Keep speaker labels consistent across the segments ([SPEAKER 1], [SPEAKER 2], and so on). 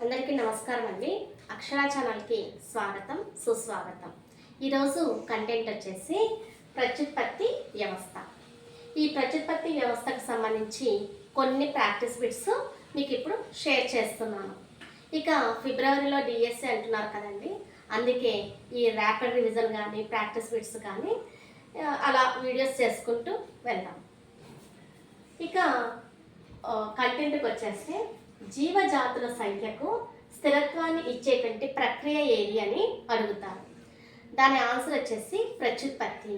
[SPEAKER 1] అందరికీ నమస్కారం అండి. అక్షరా ఛానల్కి స్వాగతం, సుస్వాగతం. ఈరోజు కంటెంట్ వచ్చేసి ప్రత్యుత్పత్తి వ్యవస్థ. ఈ ప్రత్యుత్పత్తి వ్యవస్థకు సంబంధించి కొన్ని ప్రాక్టీస్ బిట్స్ మీకు ఇప్పుడు షేర్ చేస్తున్నాను. ఇక ఫిబ్రవరిలో డిఎస్సి అంటున్నారు కదండి, అందుకే ఈ ర్యాపిడ్ రివిజన్ కానీ ప్రాక్టీస్ బిట్స్ కానీ అలా వీడియోస్ చేసుకుంటూ వెళ్దాం. ఇక కంటెంట్కి వచ్చేస్తే జీవజాతుల సంఖ్యకు స్థిరత్వాన్ని ఇచ్చేటువంటి ప్రక్రియ ఏది అని అడుగుతారు. దాని ఆన్సర్ వచ్చేసి ప్రత్యుత్పత్తి.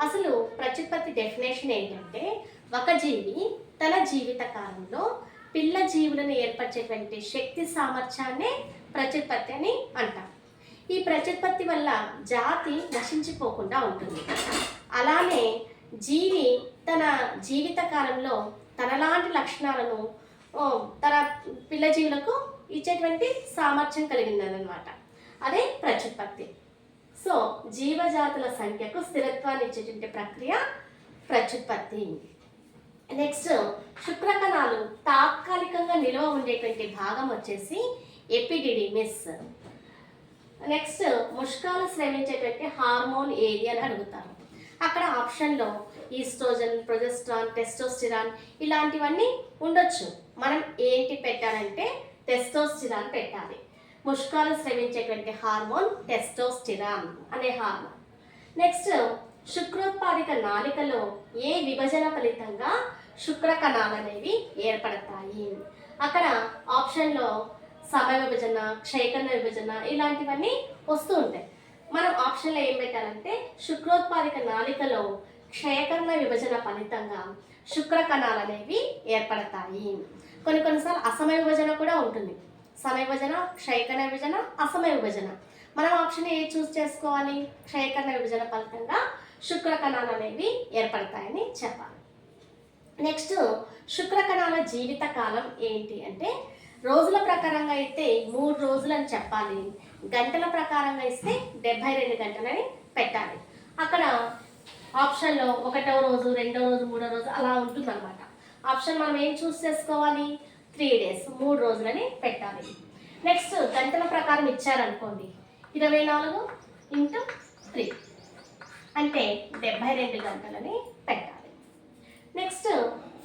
[SPEAKER 1] అసలు ప్రత్యుత్పత్తి డెఫినేషన్ ఏంటంటే, ఒక జీవి తన జీవిత కాలంలో పిల్ల జీవులను ఏర్పరిచేటువంటి శక్తి సామర్థ్యాన్నే ప్రత్యుత్పత్తి అని అంటారు. ఈ ప్రత్యుత్పత్తి వల్ల జాతి నశించిపోకుండా ఉంటుంది. అలానే జీవి తన జీవిత కాలంలో తనలాంటి లక్షణాలను తన పిల్ల జీవులకు ఇచ్చేటువంటి సామర్థ్యం కలిగిందనమాట. అదే ప్రత్యుత్పత్తి. సో జీవజాతుల సంఖ్యకు స్థిరత్వాన్ని ఇచ్చేటువంటి ప్రక్రియ ప్రత్యుత్పత్తి. నెక్స్ట్, శుక్రకణాలు తాత్కాలికంగా నిల్వ ఉండేటువంటి భాగం వచ్చేసి ఎపిడిడిమిస్. నెక్స్ట్, ముష్కాలు స్రవించేటువంటి హార్మోన్ ఏది అని అడుగుతారు. అక్కడ ఆప్షన్లో ఈస్ట్రోజన్, ప్రొజెస్ట్రాన్, టెస్టోస్టిరాన్ ఇలాంటివన్నీ ఉండొచ్చు. మనం ఏంటి పెట్టాలంటే టెస్టోస్టిరాన్ పెట్టాలి. ముష్కాలు స్రవించేటువంటి హార్మోన్ టెస్టోస్టిరాన్ అనే హార్మోన్. నెక్స్ట్, శుక్రోత్పాదిక నాళికలో ఏ విభజన ఫలితంగా శుక్ర కణాలు అనేవి ఏర్పడతాయి. అక్కడ ఆప్షన్లో సమయ విభజన, క్షయకణ విభజన ఇలాంటివన్నీ వస్తూ ఉంటాయి. మనం ఆప్షన్లో ఏం పెట్టాలంటే శుక్రోత్పాదిక నాళికలో క్షయకరణ విభజన ఫలితంగా శుక్ర కణాలు అనేవి ఏర్పడతాయి. కొన్నిసార్లు అసమయ విభజన కూడా ఉంటుంది. సమయ విభజన, క్షయకరణ విభజన, అసమయ విభజన. మనం ఆప్షన్ ఏ చూస్ చేసుకోవాలి? క్షయకరణ విభజన ఫలితంగా శుక్ర కణాలు అనేవి ఏర్పడతాయని చెప్పాలి. నెక్స్ట్, శుక్ర కణాల జీవిత కాలం ఏంటి అంటే, రోజుల ప్రకారంగా అయితే 3 రోజులు అని చెప్పాలి. గంటల ప్రకారంగా ఇస్తే 72 గంటలని పెట్టాలి. అక్కడ ఆప్షన్లో 1వ రోజు, 2వ రోజు, 3వ రోజు అలా ఉంటుంది అనమాట. ఆప్షన్ మనం ఏం చూస్ చేసుకోవాలి? 3 days, 3 రోజులని పెట్టాలి. నెక్స్ట్, గంటల ప్రకారం ఇచ్చారనుకోండి, 24 × 3 అంటే 72 గంటలని పెట్టాలి. నెక్స్ట్,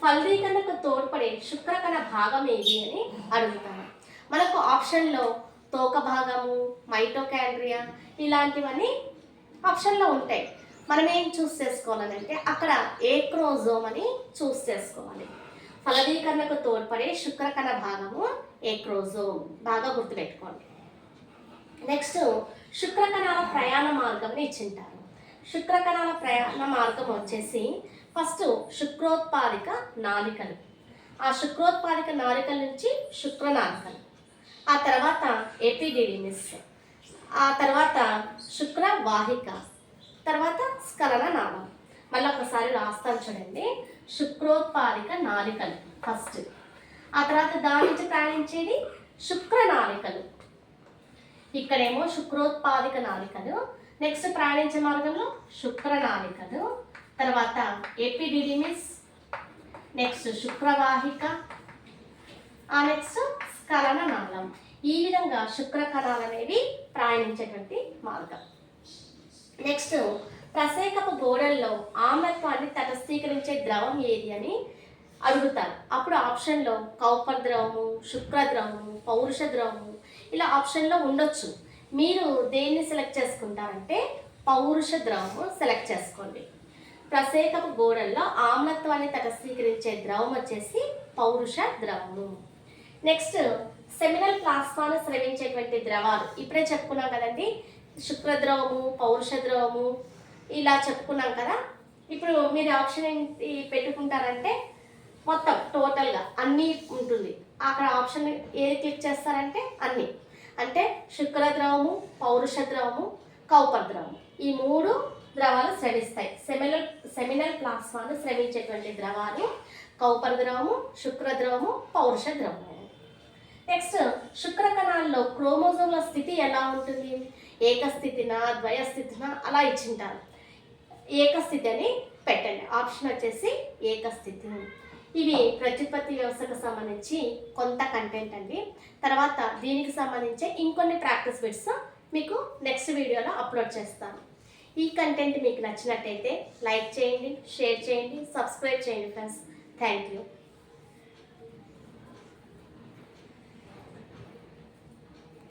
[SPEAKER 1] ఫలదీకరణకు తోడ్పడే శుక్రకణ భాగం ఏది అని అడుగుతాను. మనకు ఆప్షన్లో తోక భాగము, మైటోకాండ్రియా ఇలాంటివన్నీ ఆప్షన్లో ఉంటాయి. మనం ఏం చూస్ చేసుకోవాలంటే అక్కడ ఏక్రోజోమ్ అని చూస్ చేసుకోవాలి. ఫలదీకరణకు తోడ్పడే శుక్రకణ భాగము ఏక్రోజోమ్, బాగా గుర్తుపెట్టుకోండి. నెక్స్ట్, శుక్రకణాల ప్రయాణ మార్గంని ఇచ్చింటారు. శుక్రకణాల ప్రయాణ మార్గం వచ్చేసి ఫస్ట్ శుక్రోత్పాదిక నాళికలు, ఆ శుక్రోత్పాదిక నాళికల నుంచి శుక్రనాళికలు, ఆ తర్వాత ఎపిడిడిమిస్, ఆ తర్వాత శుక్రవాహిక, తర్వాత స్ఖలన నాళం. మళ్ళీ ఒకసారి రాస్తాను చూడండి. శుక్రోత్పాదిక నాళికలు ఫస్ట్, ఆ తర్వాత దాని నుంచి ప్రయాణించేది శుక్రనాళికలు. ఇక్కడేమో శుక్రోత్పాదిక నాళికలు, నెక్స్ట్ ప్రయాణించే మార్గంలో శుక్రనాళికలు, తర్వాత ఎపిడిడిమిస్, నెక్స్ట్ శుక్రవాహిక, ఆ నెక్స్ట్ స్ఖలన నాళం. ఈ విధంగా శుక్ర కణాలు అనేవి ప్రయాణించేటువంటి మార్గం. నెక్స్ట్, ప్రసేకపు గోడల్లో ఆమ్లత్వాన్ని తటస్థీకరించే ద్రవం ఏది అని అడుగుతారు. అప్పుడు ఆప్షన్లో కౌపర్ ద్రవము, శుక్ర ద్రవము, పౌరుష ద్రవము ఇలా ఆప్షన్లో ఉండొచ్చు. మీరు దేన్ని సెలెక్ట్ చేసుకుంటారంటే పౌరుష ద్రవము సెలెక్ట్ చేసుకోండి. ప్రసేకపు గోడల్లో ఆమ్లత్వాన్ని తటస్థీకరించే ద్రవం వచ్చేసి పౌరుష ద్రవము. నెక్స్ట్, సెమినల్ ప్లాస్మాను స్రవించేటువంటి ద్రవాలు ఇప్పుడే చెప్పుకున్నాం కదండి. శుక్రద్రవము, పౌరుష ద్రవము ఇలా చెప్పుకున్నాం కదా. ఇప్పుడు మీరు ఆప్షన్ ఏంటి పెట్టుకుంటారంటే మొత్తం టోటల్గా అన్నీ ఉంటుంది. అక్కడ ఆప్షన్ ఏది క్లిక్ చేస్తారంటే అన్నీ, అంటే శుక్రద్రవము, పౌరుష ద్రవము, కౌపర్ ద్రవము ఈ 3 ద్రవాలు స్రవిస్తాయి. సెమినల్ ప్లాస్మాను స్రవించేటువంటి ద్రవాలు కౌపర్ ద్రవము, శుక్రద్రవము, పౌరుష ద్రవము. నెక్స్ట్, శుక్ర కణాల్లో క్రోమోజోమ్ల స్థితి ఎలా ఉంటుంది? ఏకస్థితిన, ద్వయస్థితిన అలా ఇచ్చింటారు. ఏకస్థితి అని పెట్టండి. ఆప్షన్ వచ్చేసి ఏకస్థితి. ఇవి ప్రత్యుత్పత్తి వ్యవస్థకు సంబంధించి కొంత కంటెంట్ అండి. తర్వాత దీనికి సంబంధించి ఇంకొన్ని ప్రాక్టీస్ బిట్స్ మీకు నెక్స్ట్ వీడియోలో అప్లోడ్ చేస్తాను. ఈ కంటెంట్ మీకు నచ్చినట్టయితే లైక్ చేయండి, షేర్ చేయండి, సబ్స్క్రైబ్ చేయండి ఫ్రెండ్స్. Thank you.